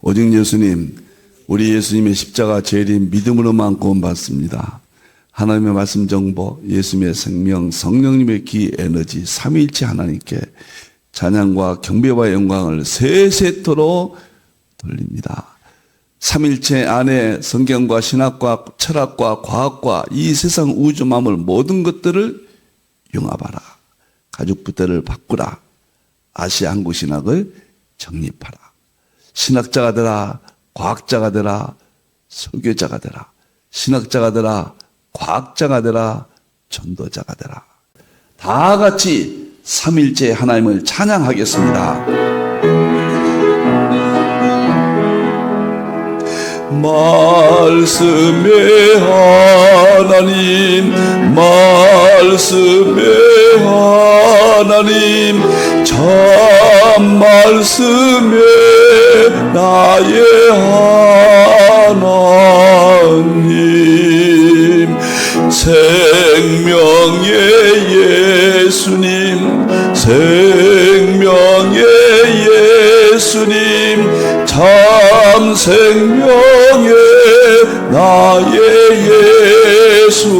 오직 예수님, 우리 예수님의 십자가 재림 믿음으로만 구원받습니다. 하나님의 말씀 정보, 예수님의 생명, 성령님의 기 에너지, 삼위일체 하나님께 찬양과 경배와 영광을 세세토록 돌립니다. 삼일체 안에 성경과 신학과 철학과 과학과 이 세상 우주 만물 모든 것들을 융합하라. 가죽 부대를 바꾸라. 아시아 한국 신학을 정립하라. 신학자가 되라. 과학자가 되라. 설교자가 되라. 신학자가 되라. 과학자가 되라. 전도자가 되라. 다 같이 삼일째 하나님을 찬양하겠습니다. 말씀의 하나님, 말씀의 하나님, 참 말씀의 나의 하나님, 생명의 예수님, 생명의 예수님, 참 생명의 나의 예수님,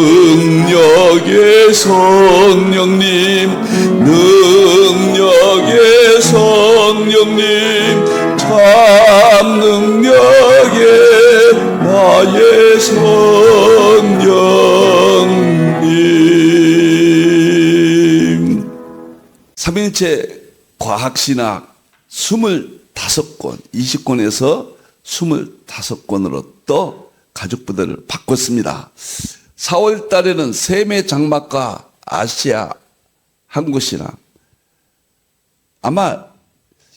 능력의 성령님, 능력의 성령님, 참 능력의 나의 성령님. 삼일체 과학신학 25권, 20권에서 25권으로 또 가죽부대를 바꿨습니다. 4월 달에는 세계 장막과 아시아 한국신학. 아마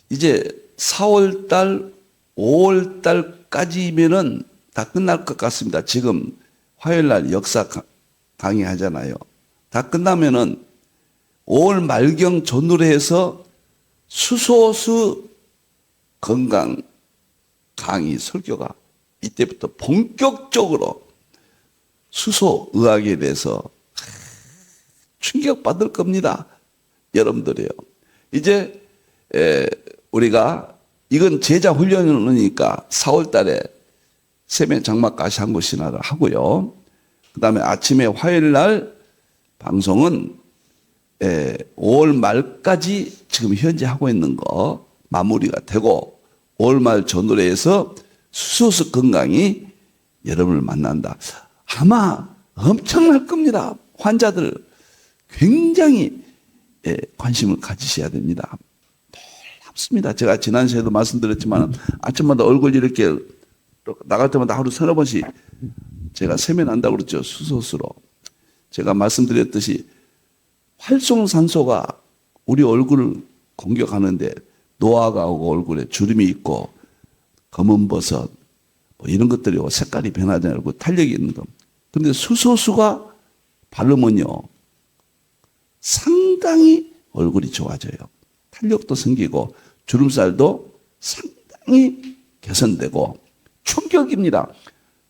이제 4월 달, 5월 달까지면은 다 끝날 것 같습니다. 지금 화요일 날 역사 강의 하잖아요. 다 끝나면은 5월 말경 전후로 해서 수소수 건강 강의 설교가 이때부터 본격적으로 수소의학에 대해서 충격받을 겁니다. 여러분들이요. 이제 우리가 이건 제자 훈련이니까 4월 달에 세계 장막과 아시아 한국 신화를 하고요. 그 다음에 아침에 화요일 날 방송은 5월 말까지 지금 현재 하고 있는 거 마무리가 되고 5월 말 전후로 해서 수소수 건강이 여러분을 만난다. 아마 엄청날 겁니다. 환자들 굉장히 관심을 가지셔야 됩니다. 놀랍습니다. 제가 지난 시간에도 말씀드렸지만 아침마다 얼굴 이렇게 나갈 때마다 하루 서너 번씩 제가 세면한다고 그랬죠. 수소수로. 제가 말씀드렸듯이 활성산소가 우리 얼굴을 공격하는데 노화가 오고 얼굴에 주름이 있고 검은 버섯 뭐 이런 것들이 색깔이 변하잖아요. 탄력이 있는 거. 그런데 수소수가 바르면요 상당히 얼굴이 좋아져요. 탄력도 생기고 주름살도 상당히 개선되고 충격입니다.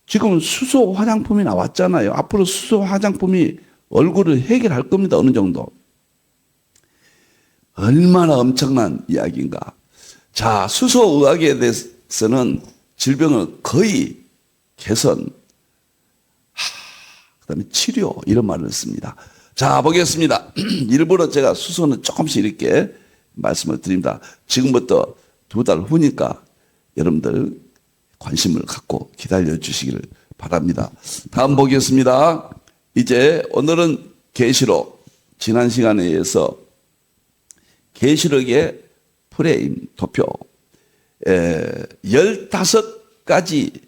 지금 수소 화장품이 나왔잖아요. 앞으로 수소 화장품이 얼굴을 해결할 겁니다. 어느 정도. 얼마나 엄청난 이야기인가. 자, 수소의학에 대해서는 질병을 거의 개선, 그 다음에 치료 이런 말을 씁니다. 자, 보겠습니다. 일부러 제가 수소는 조금씩 이렇게 말씀을 드립니다. 지금부터 2달 후니까 여러분들 관심을 갖고 기다려 주시기를 바랍니다. 다음 보겠습니다. 이제 오늘은 계시록, 지난 시간에 의해서 계시록의 프레임, 도표 15가지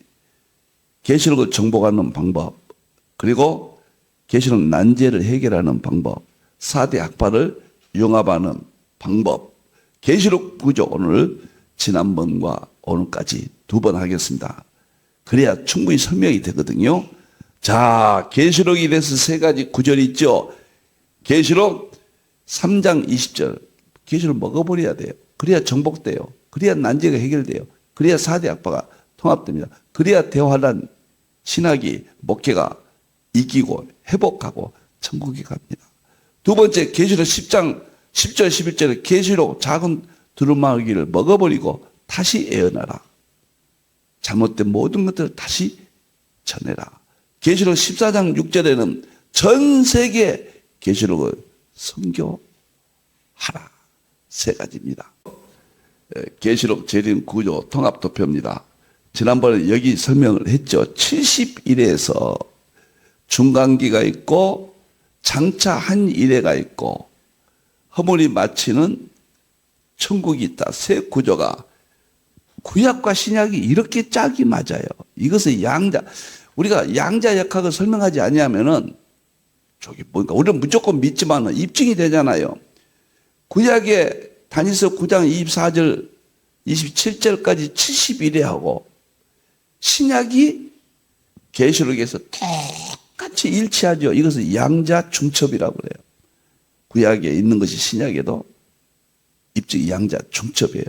계시록을 정복하는 방법, 그리고 계시록 난제를 해결하는 방법, 4대 학파를 융합하는 방법, 계시록 구조 오늘 지난번과 오늘까지 2번 하겠습니다. 그래야 충분히 설명이 되거든요. 자, 계시록에 대해서 3가지 구절이 있죠. 계시록 3장 20절. 계시록 먹어버려야 돼요. 그래야 정복돼요. 그래야 난제가 해결돼요. 그래야 4대 학파가 통합됩니다. 그래야 대화란 신학이 목회가 이기고 회복하고 천국에 갑니다. 두 번째 계시록 10장 10절 11절에 계시록 작은 두루마기를 먹어버리고 다시 애어나라. 잘못된 모든 것들을 다시 전해라. 계시록 14장 6절에는 전 세계 계시록을 선교하라. 세 가지입니다. 계시록 재림 구조 통합도표입니다. 지난번에 여기 설명을 했죠. 70일에서 중간기가 있고 장차 한 일회가 있고 허물이 마치는 천국이 있다. 세 구조가 구약과 신약이 이렇게 짝이 맞아요. 이것은 양자. 우리가 양자 역학을 설명하지 아니하면은 저기 뭔가 우리는 무조건 믿지만 입증이 되잖아요. 구약의 다니엘서 9장 24절 27절까지 70일에 신약이 계시록에서 똑같이 일치하죠. 이것을 양자 중첩이라고 그래요. 구약에 있는 것이 신약에도 입증이 양자 중첩이에요.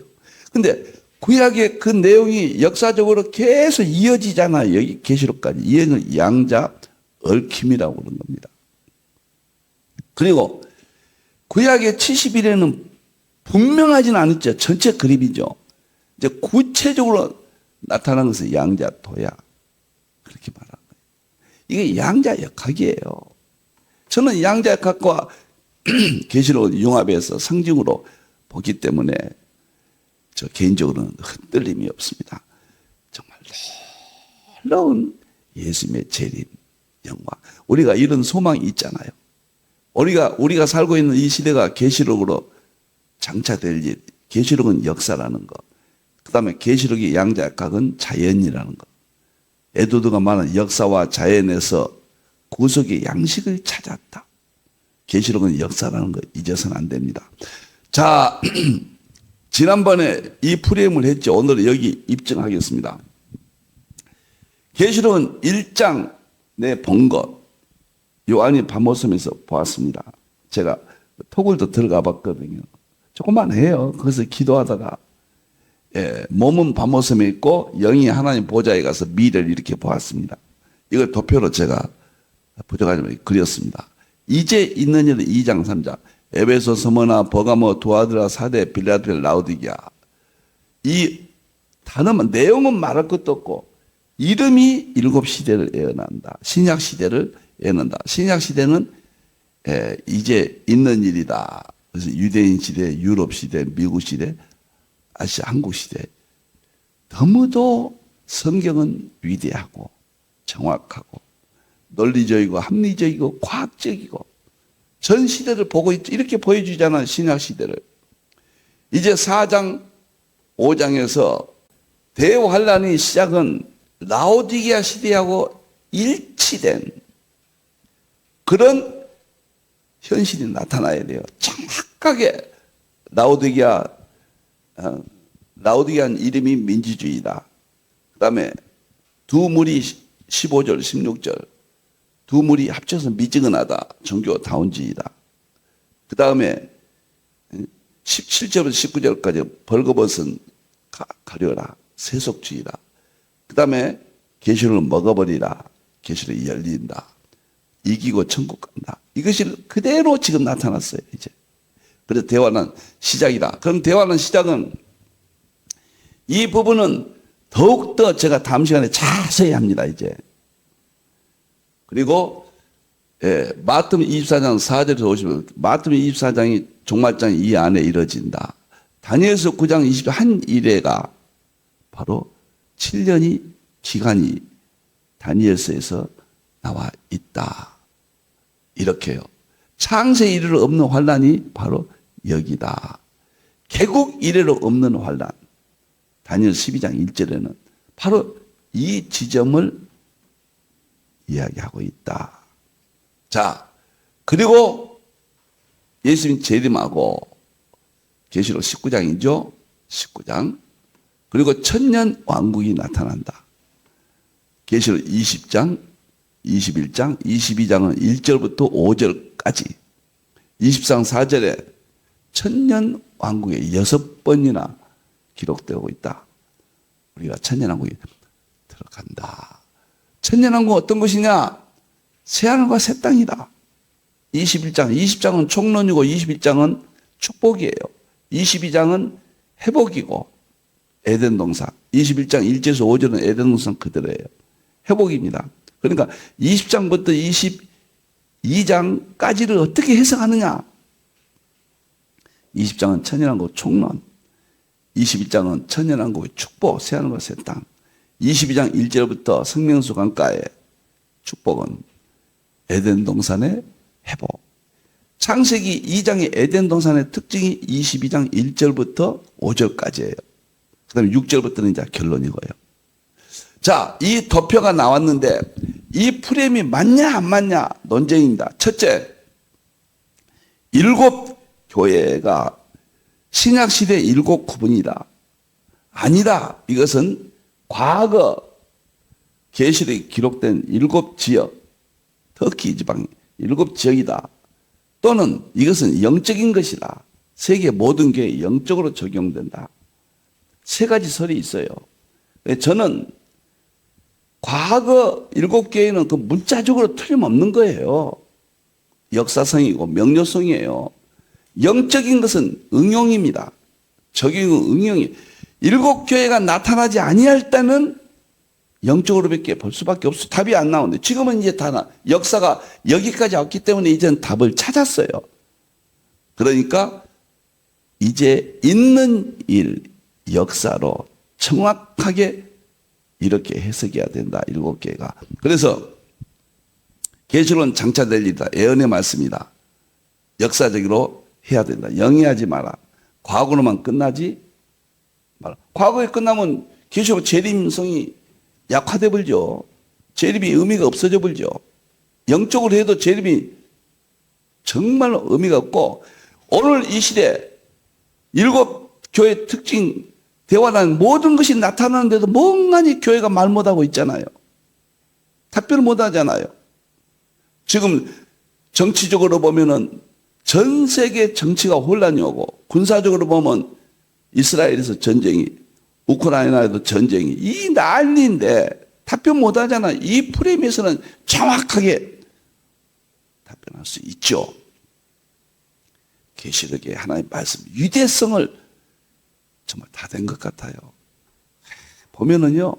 근데 구약의 그 내용이 역사적으로 계속 이어지잖아요. 여기 계시록까지. 이해는 양자 얽힘이라고 그러는 겁니다. 그리고 구약의 70일에는 분명하지는 않았죠. 전체 그림이죠. 이제 구체적으로 나타난 것은 양자 도야. 그렇게 말하는 거예요. 이게 양자 역학이에요. 저는 양자 역학과 계시록 융합해서 상징으로 보기 때문에 저 개인적으로는 흔들림이 없습니다. 정말 놀라운 예수님의 재림 영광. 우리가 이런 소망이 있잖아요. 우리가 살고 있는 이 시대가 계시록으로 장차될 일, 계시록은 역사라는 거. 그다음에 계시록의 양자역학은 자연이라는 거. 에도드가 말하는 역사와 자연에서 구속의 양식을 찾았다. 계시록은 역사라는 거 잊어서는 안 됩니다. 자, 지난번에 이 프레임을 했죠. 오늘은 여기 입증하겠습니다. 계시록은 1장 내 본 것. 요한이 밤모섬에서 보았습니다. 제가 토굴도 들어가 봤거든요. 조금만 해요. 거기서 기도하다가 몸은 밤모섬에 있고 영이 하나님 보좌에 가서 미래를 이렇게 보았습니다. 이걸 도표로 제가 부족하지만 그렸습니다. 이제 있는 일은 2장 3장 에베소 서머나 버가모 두아드라 사대 빌라델 라우디게아. 이 단어만 내용은 말할 것도 없고 이름이 7시대를 예언한다. 신약시대를 예언한다. 신약시대는 이제 있는 일이다. 그래서 유대인 시대, 유럽 시대, 미국 시대, 아시아 한국 시대. 너무도 성경은 위대하고 정확하고 논리적이고 합리적이고 과학적이고 전 시대를 보고 이렇게 보여주잖아요. 신약시대를. 이제 4장 5장에서 대환란의 시작은 라오디게아 시대하고 일치된 그런 현실이 나타나야 돼요. 정확하게 라오디게아는 이름이 민주주의다. 그 다음에 두 물이 15절 16절 두 물이 합쳐서 미지근하다. 종교다운주의다. 그 다음에 17절부터 19절까지 벌거벗은 가려라. 세속주의다. 그 다음에 계시록을 먹어버리라. 계시록이 열린다. 이기고 천국 간다. 이것이 그대로 지금 나타났어요. 이제. 그래서 대화는 시작이다. 그럼 대화는 시작은 이 부분은 더욱더 제가 다음 시간에 자세히 합니다. 이제. 그리고 마태복음 24장 4절에서 50절 마태복음 24장이 종말장이 이 안에 이뤄진다. 다니엘서 9장 20절 한 일회가 바로 7년이 기간이 다니엘서에서 나와 있다. 이렇게요. 창세 이래로 없는 환란이 바로 여기다. 개국 이래로 없는 환란. 다니엘 12장 1절에는 바로 이 지점을 이야기하고 있다. 자, 그리고 예수님 재림하고 계시록 19장이죠. 19장. 그리고 천년 왕국이 나타난다. 계시록 20장, 21장, 22장은 1절부터 5절까지 23장 4절에 천년 왕국에 6번이나 기록되고 있다. 우리가 천년 왕국에 들어간다. 천년 왕국은 어떤 것이냐? 새하늘과 새 땅이다. 21장, 20장은 총론이고 21장은 축복이에요. 22장은 회복이고 에덴 동산, 21장 1절에서 5절은 에덴 동산 그대로예요. 회복입니다. 그러니까 20장부터 22장까지를 어떻게 해석하느냐? 20장은 천연왕국 총론, 21장은 천연왕국의 축복, 새하늘과 새 땅, 22장 1절부터 생명수 강가의 축복은 에덴 동산의 회복. 창세기 2장의 에덴 동산의 특징이 22장 1절부터 5절까지예요. 그 다음에 6절부터는 이제 결론이고요. 자, 이 도표가 나왔는데 이 프레임이 맞냐 안 맞냐 논쟁입니다. 첫째, 7 교회가 신약시대 7 구분이다. 아니다. 이것은 과거 계시록에 기록된 7 지역, 터키 지방 7 지역이다. 또는 이것은 영적인 것이다. 세계 모든 교회에 영적으로 적용된다. 세 가지 설이 있어요. 저는 과거 7 교회는 그 문자적으로 틀림없는 거예요. 역사성이고 명료성이에요. 영적인 것은 응용입니다. 적용은 응용이. 7 교회가 나타나지 아니할 때는 영적으로밖에 볼 수밖에 없어. 답이 안 나오는데 지금은 이제 다 역사가 여기까지 왔기 때문에 이제는 답을 찾았어요. 그러니까 이제 있는 일, 역사로 정확하게 이렇게 해석해야 된다. 7 교회가. 그래서 계시록은 장차될 일이다. 예언의 말씀이다. 역사적으로 해야 된다. 영위하지 마라. 과거로만 끝나지 마라. 과거에 끝나면 계시록 재림성이 약화돼 버리죠. 재림이 의미가 없어져 버리죠. 영적으로 해도 재림이 정말 의미가 없고 오늘 이 시대 7 교회 특징 대화란 모든 것이 나타나는데도 멍하니 교회가 말 못하고 있잖아요. 답변을 못하잖아요. 지금 정치적으로 보면은 전 세계 정치가 혼란이 오고 군사적으로 보면 이스라엘에서 전쟁이, 우크라이나에도 전쟁이 이 난리인데 답변 못하잖아요. 이 프레임에서는 정확하게 답변할 수 있죠. 계시록의 하나님의 말씀 위대성을 정말 다 된 것 같아요. 보면은요,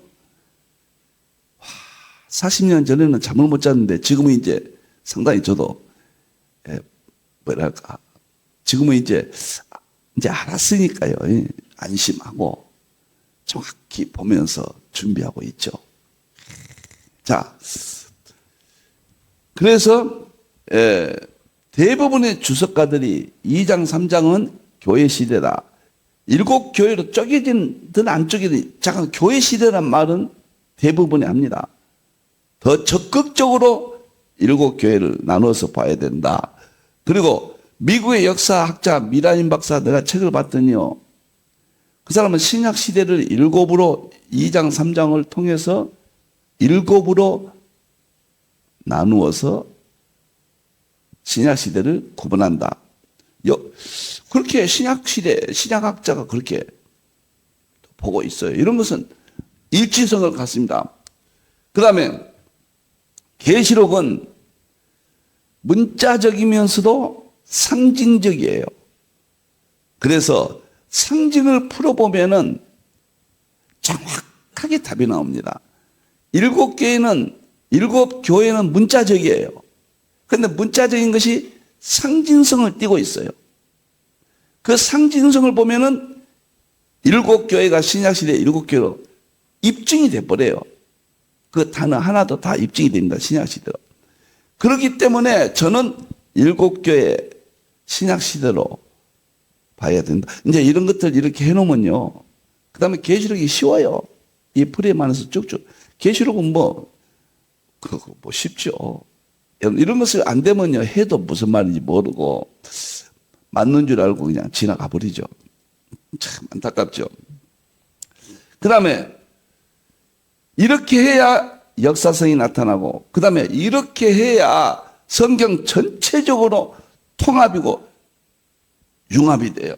40년 전에는 잠을 못 잤는데 지금은 이제 상당히 저도 뭐랄까 지금은 이제 알았으니까요. 안심하고 정확히 보면서 준비하고 있죠. 자, 그래서 대부분의 주석가들이 2장 3장은 교회 시대다. 7 교회로 쪼개진든 안 쪼개진 잠깐 교회 시대란 말은 대부분이 합니다. 더 적극적으로 7 교회를 나눠서 봐야 된다. 그리고 미국의 역사학자 미라임 박사 내가 책을 봤더니요. 그 사람은 신약 시대를 7으로 2장 3장을 통해서 7으로 나누어서 신약 시대를 구분한다. 그렇게 신약 시대 신약학자가 그렇게 보고 있어요. 이런 것은 일치성을 갖습니다. 그다음에 계시록은 문자적이면서도 상징적이에요. 그래서 상징을 풀어보면은 정확하게 답이 나옵니다. 7 교회는 문자적이에요. 그런데 문자적인 것이 상징성을 띠고 있어요. 그 상징성을 보면은 7 교회가 신약시대 7 교회로 입증이 돼버려요. 그 단어 하나도 다 입증이 됩니다. 신약시대로. 그렇기 때문에 저는 7 교회 신약시대로 봐야 된다. 이제 이런 것들 이렇게 해놓으면요. 그 다음에 계시록이 쉬워요. 이 프레임 안에서 쭉쭉. 계시록은 뭐 쉽죠. 이런 것을 안 되면요. 해도 무슨 말인지 모르고 맞는 줄 알고 그냥 지나가 버리죠. 참 안타깝죠. 그 다음에 이렇게 해야 역사성이 나타나고 그 다음에 이렇게 해야 성경 전체적으로 통합이고 융합이 돼요.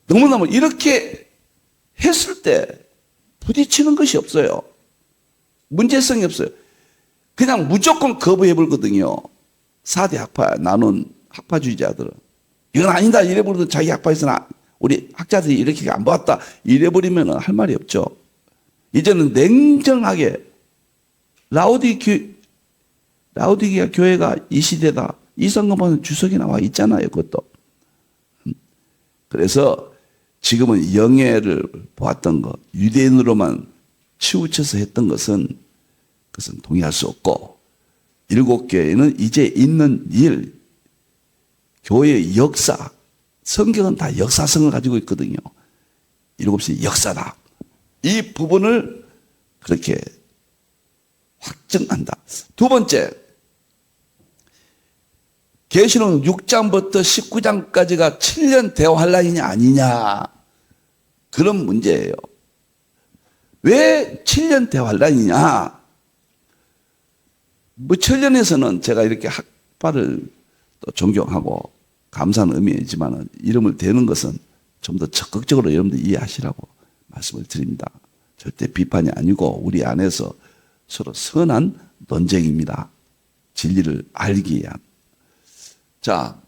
너무너무 이렇게 했을 때 부딪히는 것이 없어요. 문제성이 없어요. 그냥 무조건 거부해 버거든요. 4대 학파 나눈 학파주의자들은 이건 아니다 이래버리면 자기 학파에서는 우리 학자들이 이렇게 안 봤다 이래버리면 할 말이 없죠. 이제는 냉정하게 라우디게아 교회가 이 시대다. 이성금은 주석이 나와 있잖아요. 그것도. 그래서 지금은 영예를 보았던 것, 유대인으로만 치우쳐서 했던 것은 그것은 동의할 수 없고 7교회는 이제 있는 일, 교회의 역사, 성경은 다 역사성을 가지고 있거든요. 7시 역사다. 이 부분을 그렇게 확증한다. 두 번째, 계시록 6장부터 19장까지가 7년 대환란이냐 아니냐 그런 문제예요. 왜 7년 대환란이냐? 뭐 천년에서는 제가 이렇게 학파를 또 존경하고 감사하는 의미이지만 이름을 대는 것은 좀 더 적극적으로 여러분들 이해하시라고 말씀을 드립니다. 절대 비판이 아니고 우리 안에서 서로 선한 논쟁입니다. 진리를 알기 위한. 자,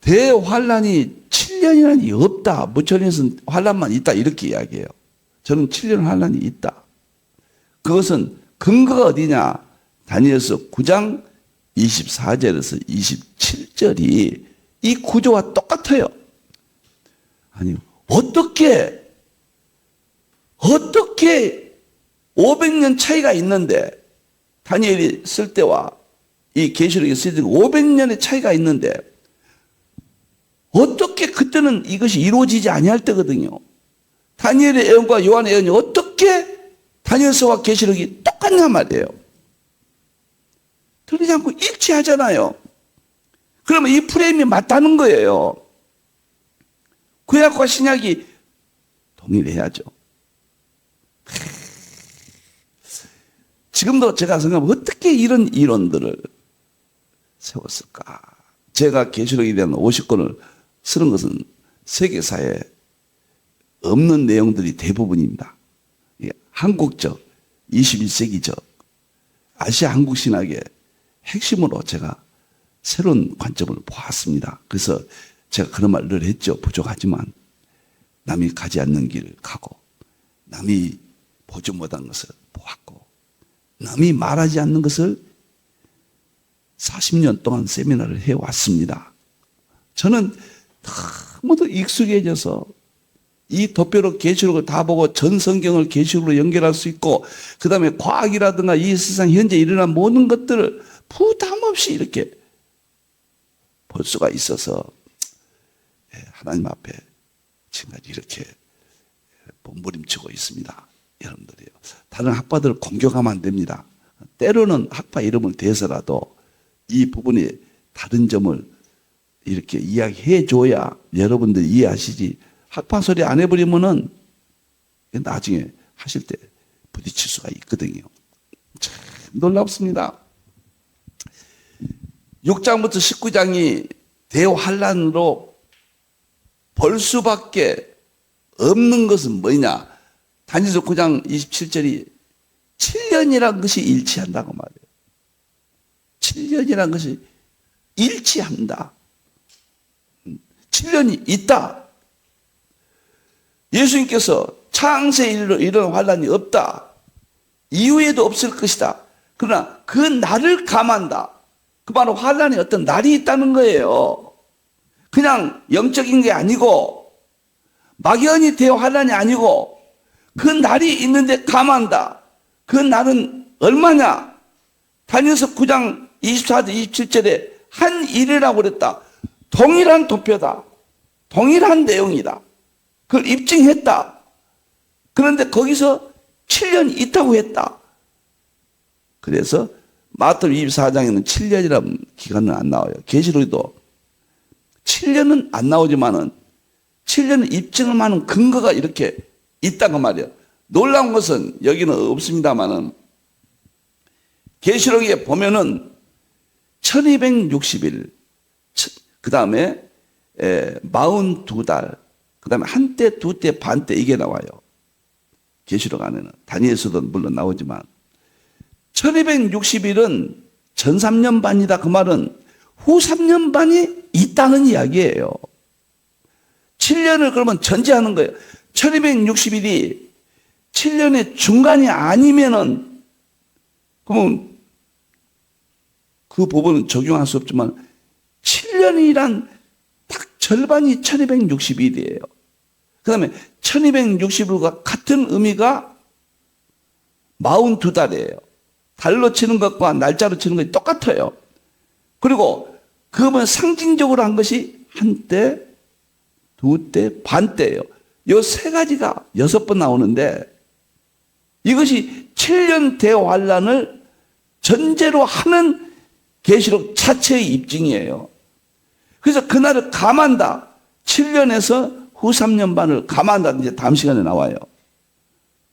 대환란이 7년이라니 없다. 무천년에서는 환란만 있다 이렇게 이야기해요. 저는 7년 환란이 있다. 그것은 근거가 어디냐? 다니엘서 9장 24절에서 27절이 이 구조와 똑같아요. 아니, 어떻게 500년 차이가 있는데 다니엘이 쓸 때와 이 계시록이 쓸 때 500년의 차이가 있는데 어떻게 그때는 이것이 이루어지지 아니할 때거든요. 다니엘의 예언과 요한의 예언이 어떻게 다니엘서와 계시록이 똑같냐 말이에요. 틀리지 않고 일치하잖아요. 그러면 이 프레임이 맞다는 거예요. 구약과 신약이 동일해야죠. 지금도 제가 생각하면 어떻게 이런 이론들을 세웠을까? 제가 계시록에 대한 50권을 쓰는 것은 세계사에 없는 내용들이 대부분입니다. 한국적, 21세기적, 아시아 한국 신학의 핵심으로 제가 새로운 관점을 보았습니다. 그래서 제가 그런 말을 했죠. 부족하지만 남이 가지 않는 길을 가고 남이 보지 못한 것을 보았고 남이 말하지 않는 것을 40년 동안 세미나를 해왔습니다. 저는 너무도 익숙해져서 이 도표로 계시록을 다 보고 전 성경을 계시록으로 연결할 수 있고 그 다음에 과학이라든가 이 세상 현재 일어난 모든 것들을 부담 없이 이렇게 볼 수가 있어서 하나님 앞에 지금까지 이렇게 몸부림치고 있습니다. 여러분들이요. 다른 학파들을 공격하면 안 됩니다. 때로는 학파 이름을 대해서라도 이 부분이 다른 점을 이렇게 이야기해 줘야 여러분들이 이해하시지. 학파 소리 안 해버리면은 나중에 하실 때 부딪힐 수가 있거든요. 참 놀랍습니다. 6장부터 19장이 대환란으로 볼 수밖에 없는 것은 뭐냐? 다니엘서 9장 27절이 7년이라는 것이 일치한다고 말해요. 7년이라는 것이 일치한다. 7년이 있다. 예수님께서 창세 일로 이런 환란이 없다. 이후에도 없을 것이다. 그러나 그 날을 감한다. 그 바로 환란이 어떤 날이 있다는 거예요. 그냥 영적인 게 아니고 막연히 대환란이 아니고 그 날이 있는데 감한다. 그 날은 얼마냐? 다니엘서 9장 24절 27절에 한 일이라고 그랬다. 동일한 도표다. 동일한 내용이다. 그걸 입증했다. 그런데 거기서 7년이 있다고 했다. 그래서 마태복음 24장에는 7년이라는 기간은 안 나와요. 계시록에도 7년은 안 나오지만은 7년을 입증을 하는 근거가 이렇게 있다고 말이에요. 놀라운 것은 여기는 없습니다만은 계시록에 보면은 1260일, 그 다음에 42달, 그 다음에 한 때, 두 때, 반 때 이게 나와요. 계시록 안에는. 다니엘서도 물론 나오지만 1260일은 전 3년 반이다. 그 말은 후 3년 반이 있다는 이야기예요. 7년을 그러면 전제하는 거예요. 1260일이 7년의 중간이 아니면은, 그러면 그 부분은 적용할 수 없지만, 7년이란 딱 절반이 1260일이에요. 그 다음에 1260일과 같은 의미가 42달이에요. 달로 치는 것과 날짜로 치는 것이 똑같아요. 그리고 그러면 상징적으로 한 것이 한 때, 두 때, 반 때예요. 이 세 가지가 6번 나오는데 이것이 7년 대환란을 전제로 하는 계시록 자체의 입증이에요. 그래서 그날을 감한다. 7년에서 후 3년 반을 감한다. 이제 다음 시간에 나와요.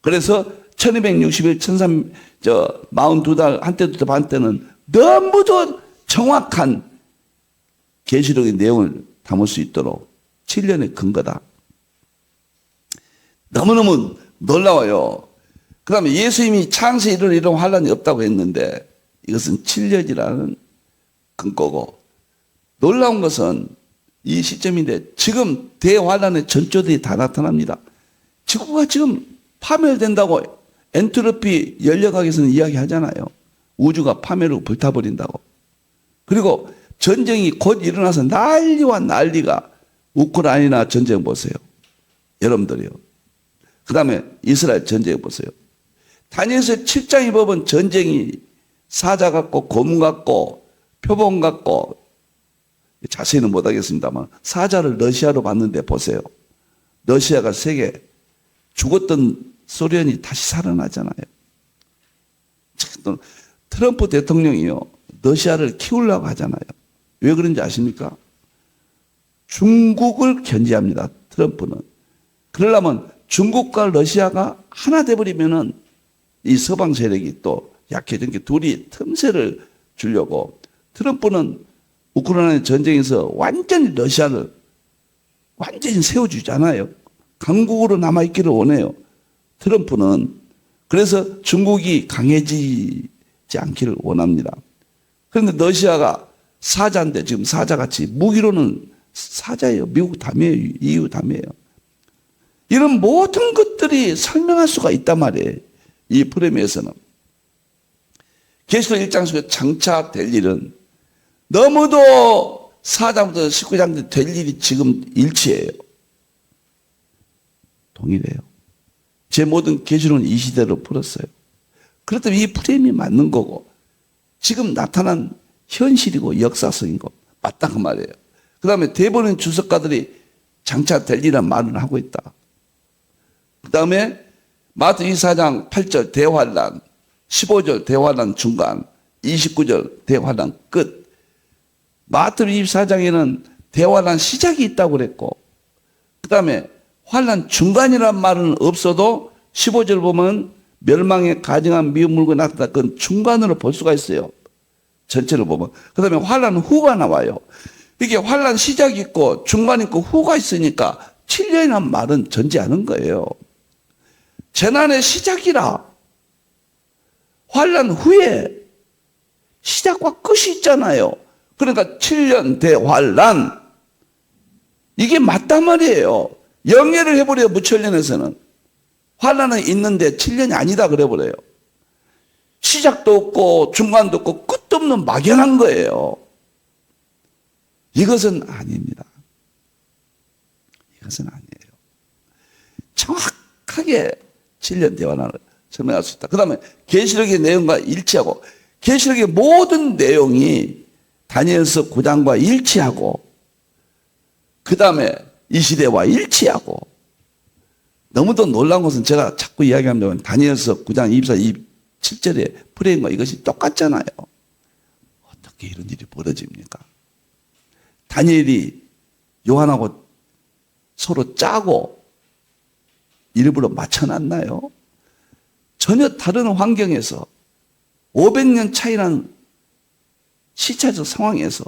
그래서 1260일, 42달, 한때, 두때, 반 때는 너무도 정확한 계시록의 내용을 담을 수 있도록 7년의 근거다. 너무너무 놀라워요. 그 다음에 예수님이 창세에 이런 환란이 없다고 했는데 이것은 7년이라는 근거고, 놀라운 것은 이 시점인데 지금 대환란의 전조들이 다 나타납니다. 지구가 지금 파멸된다고 엔트로피 연력학에서는 이야기하잖아요. 우주가 파멸하고 불타버린다고. 그리고 전쟁이 곧 일어나서 난리와 난리가, 우크라이나 전쟁 보세요. 여러분들이요. 그 다음에 이스라엘 전쟁 보세요. 다니엘서 7장의 법은 전쟁이 사자 같고 고문 같고 표범 같고, 자세히는 못하겠습니다만 사자를 러시아로 봤는데 보세요. 러시아가 세계 죽었던 소련이 다시 살아나잖아요. 트럼프 대통령이요, 러시아를 키우려고 하잖아요. 왜 그런지 아십니까? 중국을 견제합니다. 트럼프는. 그러려면 중국과 러시아가 하나 돼버리면은 이 서방 세력이 또 약해진 게 둘이 틈새를 주려고, 트럼프는 우크라이나 전쟁에서 완전히 러시아를 완전히 세워주잖아요. 강국으로 남아있기를 원해요. 트럼프는. 그래서 중국이 강해지지 않기를 원합니다. 그런데 러시아가 사자인데 지금 사자같이 무기로는 사자예요. 미국 담이에요. EU 담이에요. 이런 모든 것들이 설명할 수가 있단 말이에요. 이 프레임에서는. 계시록 1장 속에 장차 될 일은 너무도 4장부터 19장 될 일이 지금 일치해요. 동일해요. 제 모든 계시록은 이 시대로 풀었어요. 그렇다면 이 프레임이 맞는 거고 지금 나타난 현실이고 역사성이고 맞다 그 말이에요. 그 다음에 대부분 주석가들이 장차 될 일이라는 말을 하고 있다. 그 다음에 마태 24장 8절 대환란, 15절 대환란 중간, 29절 대환란 끝. 마태 24장에는 대환란 시작이 있다고 그랬고, 그 다음에 환란 중간이란 말은 없어도 15절 보면 멸망에 가증한 미운 물건 나타났다. 그건 중간으로 볼 수가 있어요. 전체를 보면. 그 다음에 환란 후가 나와요. 이게 환란 시작이 있고 중간 있고 후가 있으니까 7년이라는 말은 전제하는 거예요. 재난의 시작이라. 환란 후에 시작과 끝이 있잖아요. 그러니까 7년 대환란. 이게 맞단 말이에요. 영예를 해버려요. 무천년에서는. 환란은 있는데 7년이 아니다 그래버려요. 시작도 없고 중간도 없고 끝도 없는 막연한 거예요. 이것은 아닙니다. 이것은 아니에요. 정확하게 7년 대환란을 설명할 수 있다. 그 다음에 계시록의 내용과 일치하고, 계시록의 모든 내용이 다니엘서 9장과 일치하고, 그 다음에 이 시대와 일치하고, 너무도 놀라운 것은 제가 자꾸 이야기합니다. 다니엘서 9장 24, 27절의 프레임과 이것이 똑같잖아요. 어떻게 이런 일이 벌어집니까? 다니엘이 요한하고 서로 짜고 일부러 맞춰놨나요? 전혀 다른 환경에서 500년 차이라는 시차적 상황에서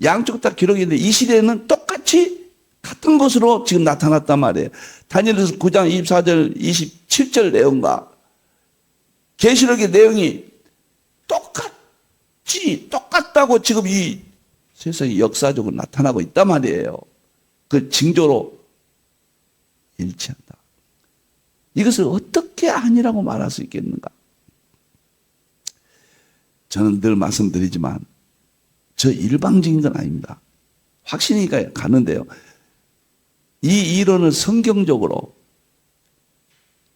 양쪽 다 기록이 있는데 이 시대에는 똑같이 같은 것으로 지금 나타났단 말이에요. 다니엘서 9장 24절 27절 내용과 계시록의 내용이 똑같다고 지금 이 세상에 역사적으로 나타나고 있단 말이에요. 그 징조로 일치한다. 이것을 어떻게 아니라고 말할 수 있겠는가? 저는 늘 말씀드리지만 저 일방적인 건 아닙니다. 확신이 가는데요. 이 이론을 성경적으로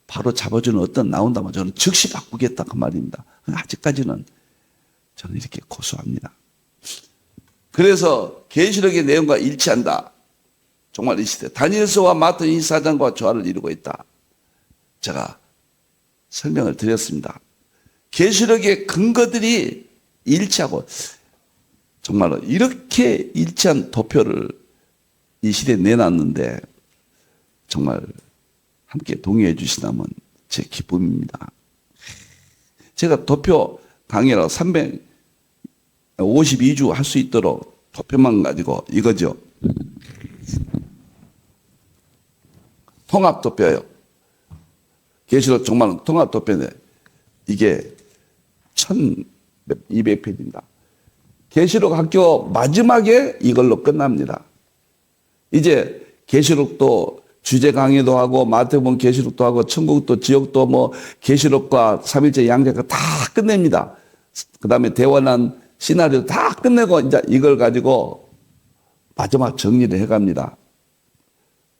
바로 잡아주는 어떤 나온다면 저는 즉시 바꾸겠다 그 말입니다. 아직까지는 저는 이렇게 고수합니다. 그래서 계시록의 내용과 일치한다. 정말 이 시대 다니엘서와 마태 24장과 조화를 이루고 있다. 제가 설명을 드렸습니다. 계시록의 근거들이 일치하고 정말로 이렇게 일치한 도표를 이 시대에 내놨는데 정말 함께 동의해 주시다면 제 기쁨입니다. 제가 도표 강의로 352주 할 수 있도록 도표만 가지고 이거죠. 통합 도표예요. 계시록 정말 통합 도표인데 이게 1200페이지입니다. 계시록 학교 마지막에 이걸로 끝납니다. 이제 계시록도 주제 강의도 하고 마태복음 계시록도 하고 천국도 지옥도 뭐 계시록과 삼일째 양자가 다 끝냅니다. 그다음에 대원한 시나리오 다 끝내고 이제 이걸 가지고 마지막 정리를 해갑니다.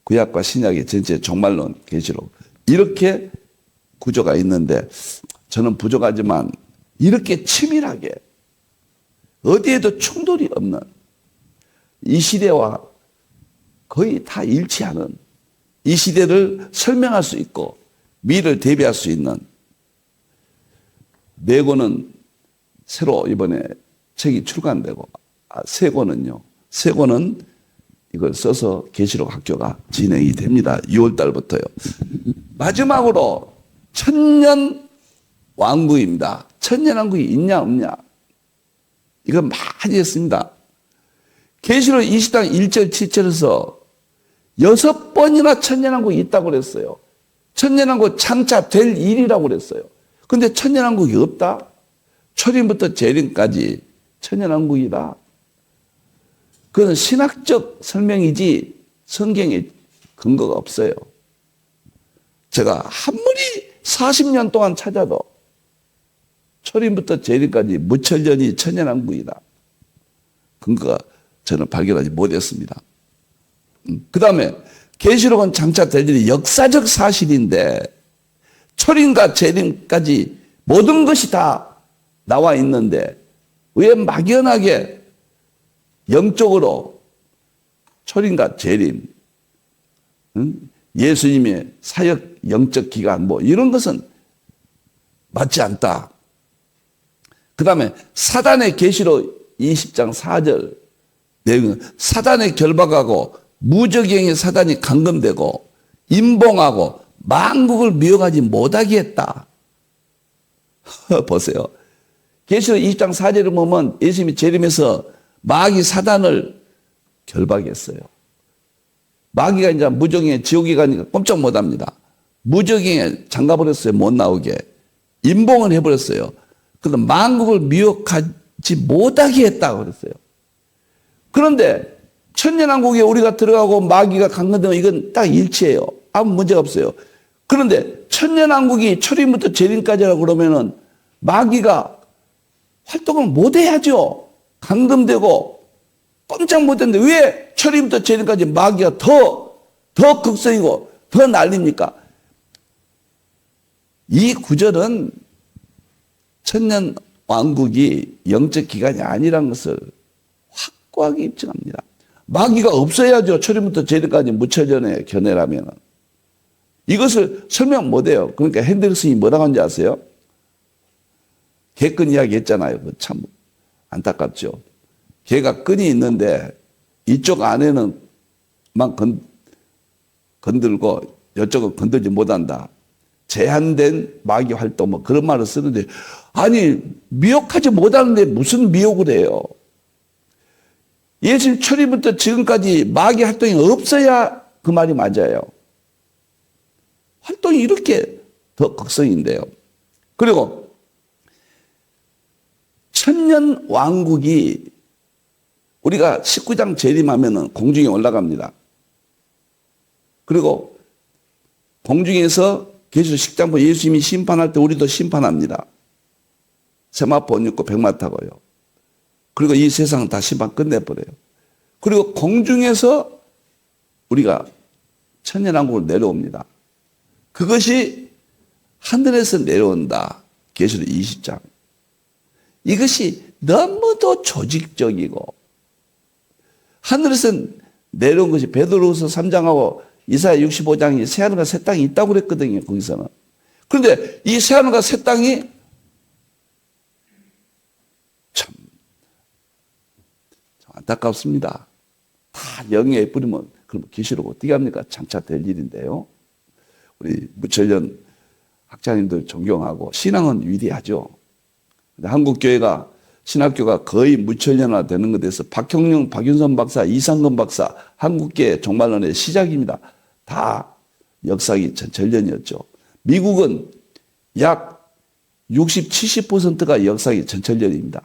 구약과 신약의 전체 종말론 계시록 이렇게 구조가 있는데 저는 부족하지만 이렇게 치밀하게 어디에도 충돌이 없는 이 시대와 거의 다 일치하는 이 시대를 설명할 수 있고 미래를 대비할 수 있는 네 권은 새로 이번에 책이 출간되고 세 권은요. 세 권은 이걸 써서 계시록 학교가 진행이 됩니다. 6월 달부터요. 마지막으로 천년 왕국입니다. 천년 왕국이 있냐 없냐. 이거 많이 했습니다. 계시록 20장 1절 7절에서 6번이나 천년왕국이 있다고 그랬어요. 천년왕국 창차될 일이라고 그랬어요. 근데 천년왕국이 없다? 초림부터 재림까지 천년왕국이다. 그건 신학적 설명이지 성경에 근거가 없어요. 제가 아무리 40년 동안 찾아도 초림부터 재림까지 무천년이 천년왕국이다. 근거가 저는 발견하지 못했습니다. 그 다음에 계시록은 장차 될 일이 역사적 사실인데 초림과 재림까지 모든 것이 다 나와 있는데 왜 막연하게 영적으로 초림과 재림, 예수님의 사역 영적 기간 뭐 이런 것은 맞지 않다. 그 다음에 사단의 계시록 20장 4절 내용은 사단의 결박하고 무적행의 사단이 감금되고 임봉하고 만국을 미혹하지 못하게 했다. 보세요. 계시록 20장 4절을 보면 예수님이 재림해서 마귀 사단을 결박했어요. 마귀가 이제 무적행에 지옥에 가니까 꼼짝 못합니다. 무적행에 잠가버렸어요. 못 나오게. 임봉을 해버렸어요. 그래서 만국을 미혹하지 못하게 했다고 그랬어요. 그런데 천년왕국에 우리가 들어가고 마귀가 강건되면 이건 딱 일치해요. 아무 문제가 없어요. 그런데 천년왕국이 초림부터 재림까지라고 그러면은 마귀가 활동을 못해야죠. 감금되고 꼼짝 못했는데 왜 초림부터 재림까지 마귀가 더 극성이고 더 난립니까? 이 구절은 천년왕국이 영적 기간이 아니라는 것을 확고하게 입증합니다. 마귀가 없어야죠. 초림부터 재림까지 무천년의 견해라면. 이것을 설명 못해요. 그러니까 핸델슨이 뭐라고 하는지 아세요? 개끈 이야기 했잖아요. 참 안타깝죠. 개가 끈이 있는데 이쪽 안에는 막 건들고 이쪽은 건들지 못한다. 제한된 마귀 활동 뭐 그런 말을 쓰는데 아니 미혹하지 못하는데 무슨 미혹을 해요. 예수님 초림부터 지금까지 마귀 활동이 없어야 그 말이 맞아요. 활동이 이렇게 더 극성인데요. 그리고 천년 왕국이 우리가 19장 재림하면은 공중에 올라갑니다. 그리고 공중에서 계시록 10장 예수님이 심판할 때 우리도 심판합니다. 세마포 옷 입고 백마 타고요. 그리고 이 세상은 다 심판 끝내버려요. 그리고 공중에서 우리가 천년왕국을 내려옵니다. 그것이 하늘에서 내려온다. 계시록 20장. 이것이 너무도 조직적이고 하늘에서 내려온 것이 베드로후서 3장하고 이사야 65장이 새하늘과 새 땅이 있다고 그랬거든요. 거기서는. 그런데 이 새하늘과 새 땅이 참 안타깝습니다. 다 영에 뿌리면 그럼 계시록 어떻게 합니까? 장차 될 일인데요. 우리 무천년 학자님들 존경하고 신앙은 위대하죠. 근데 한국교회가 신학교가 거의 무천년화 되는 것에 대해서 박형룡, 박윤선 박사, 이상근 박사 한국교회 종말론의 시작입니다. 다 역사기 전천년이었죠. 미국은 약 60, 70%가 역사기 전천년입니다.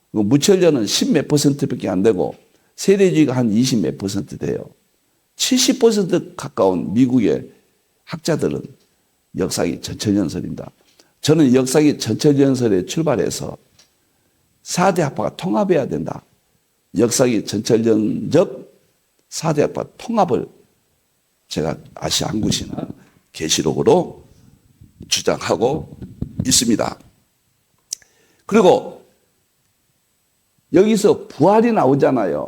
무천년은 10몇 %밖에 안 되고 세대주의가 한 20 몇 % 돼요. 70% 가까운 미국의 학자들은 역사기 전천년설입니다. 저는 역사기 전천년설에 출발해서 4대 학파가 통합해야 된다. 역사기 전천년적 4대 학파 통합을 제가 아시아 한국신학 계시록으로 주장하고 있습니다. 그리고 여기서 부활이 나오잖아요.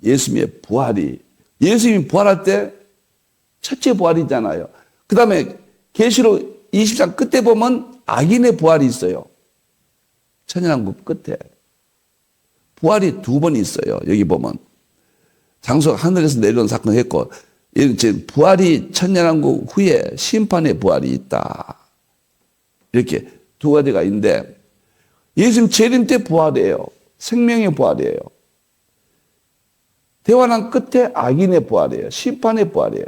예수님의 부활이. 예수님이 부활할 때 첫째 부활이잖아요. 그 다음에 계시록 20장 끝에 보면 악인의 부활이 있어요. 천연왕국 끝에. 부활이 두 번 있어요. 여기 보면. 장소가 하늘에서 내려온 사건을 했고, 부활이 천년왕국 후에 심판의 부활이 있다. 이렇게 두 가지가 있는데, 예수님 재림 때 부활이에요. 생명의 부활이에요. 대환란 끝에 악인의 부활이에요. 심판의 부활이에요.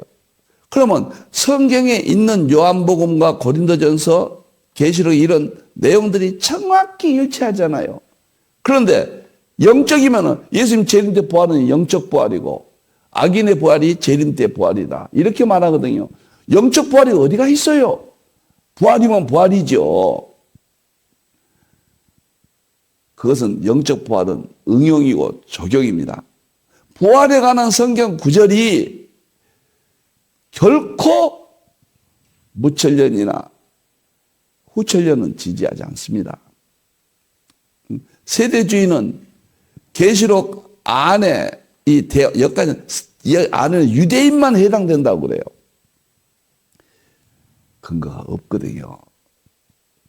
그러면 성경에 있는 요한복음과 고린도전서, 계시록 이런 내용들이 정확히 일치하잖아요. 그런데 영적이면은 예수님 재림 때 부활은 영적 부활이고 악인의 부활이 재림 때 부활이다. 이렇게 말하거든요. 영적 부활이 어디가 있어요? 부활이면 부활이죠. 그것은 영적 부활은 응용이고 적용입니다. 부활에 관한 성경 구절이 결코 무천년이나 후천년은 지지하지 않습니다. 세대주의는 계시록 안에 여기까지 안에 유대인만 해당된다고 그래요. 근거가 없거든요.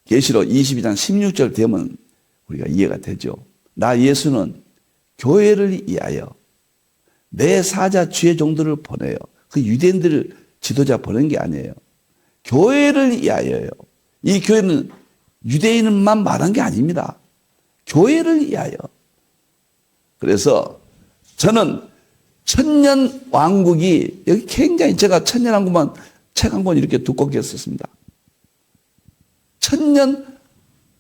계시록 22장 16절 되면 우리가 이해가 되죠. 나 예수는 교회를 위하여 내 사자 주의 종들을 보내요. 그 유대인들을 지도자 보낸 게 아니에요. 교회를 위하여요. 이 교회는 유대인만 말한 게 아닙니다. 교회를 위하여. 그래서 저는 천년 왕국이 여기 굉장히 제가 천년 왕국만 책 한 권 이렇게 두껍게 썼습니다. 천년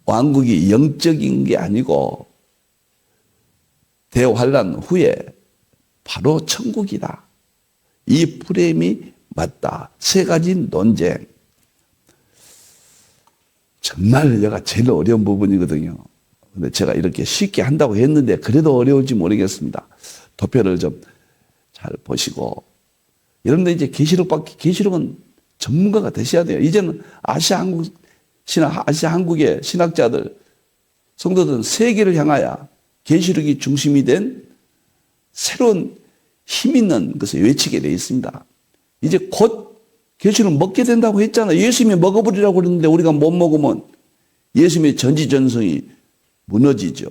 왕국이 영적인 게 아니고 대환란 후에 바로 천국이다. 이 프레임이 맞다. 세 가지 논쟁. 정말 얘가 제일 어려운 부분이거든요. 근데 제가 이렇게 쉽게 한다고 했는데 그래도 어려울지 모르겠습니다. 도표를 좀 잘 보시고. 여러분들 이제 계시록은 전문가가 되셔야 돼요. 이제는 아시아 한국의 신학자들, 성도들은 세계를 향하여 계시록이 중심이 된 새로운 힘 있는 것을 외치게 되어 있습니다. 이제 곧 계시록 먹게 된다고 했잖아요. 예수님이 먹어버리라고 그랬는데 우리가 못 먹으면 예수님의 전지전성이 무너지죠.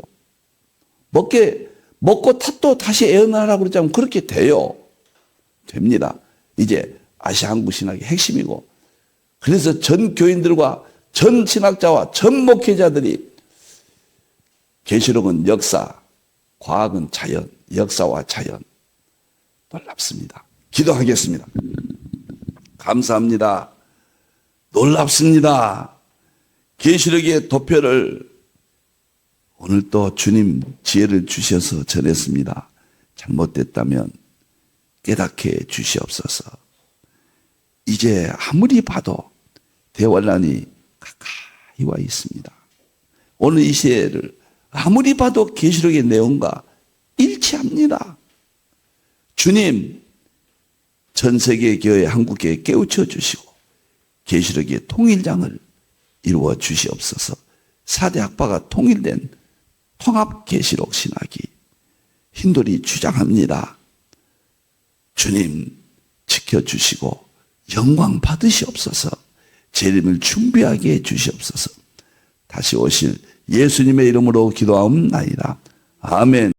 먹고 탓도 다시 애어나라고 그랬자면 그렇게 돼요. 됩니다. 이제 아시아 한국 신학의 핵심이고. 그래서 전 교인들과 전 신학자와 전 목회자들이 계시록은 역사, 과학은 자연, 역사와 자연. 놀랍습니다. 기도하겠습니다. 감사합니다. 놀랍습니다. 계시록의 도표를 오늘 또 주님 지혜를 주셔서 전했습니다. 잘못됐다면 깨닫게 해 주시옵소서. 이제 아무리 봐도 대환란이 가까이 와 있습니다. 오늘 이 시대를 아무리 봐도 계시록의 내용과 일치합니다. 주님, 전 세계 교회 한국교회 깨우쳐 주시고 계시록의 통일장을 이루어 주시옵소서. 4대 학파가 통일된 통합 계시록 신학이 힌돌이 주장합니다. 주님 지켜주시고 영광 받으시옵소서. 재림을 준비하게 해 주시옵소서. 다시 오실 예수님의 이름으로 기도하옵나이다. 아멘.